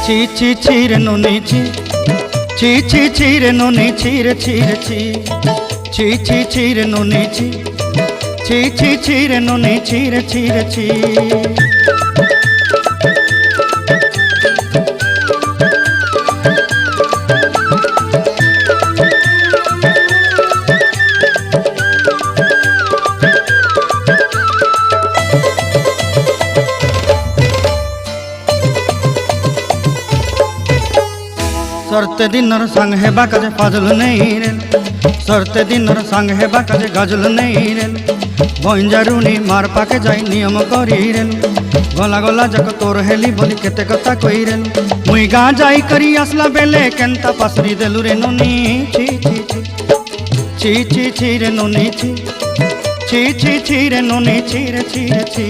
ছি ছি ছি রে নুনি ছি, ছি ছি ছি রে নুনি ছি রে ছি রে ছি, ছি ছি ছি রে নুনি ছি, ছি ছি ছি রে নুনি ছি রে ছি রে ছি। सरते दिनर संग हेबा काजे फाजल नहीं रेल, सरते दिनर संग हेबा काजे गजल नहीं रेल, बंजारुनी मार पाके जाई नियम करी रेल, गला गला जक तोर हेली बोली केते कथा कई रेल, मुई गा जाई करी असला बेले केंता पासरी देलु रे नुनी ची ची ची, ची ची ची रे नुनी ची, ची ची ची रे नुनी ची रे ची रे ची।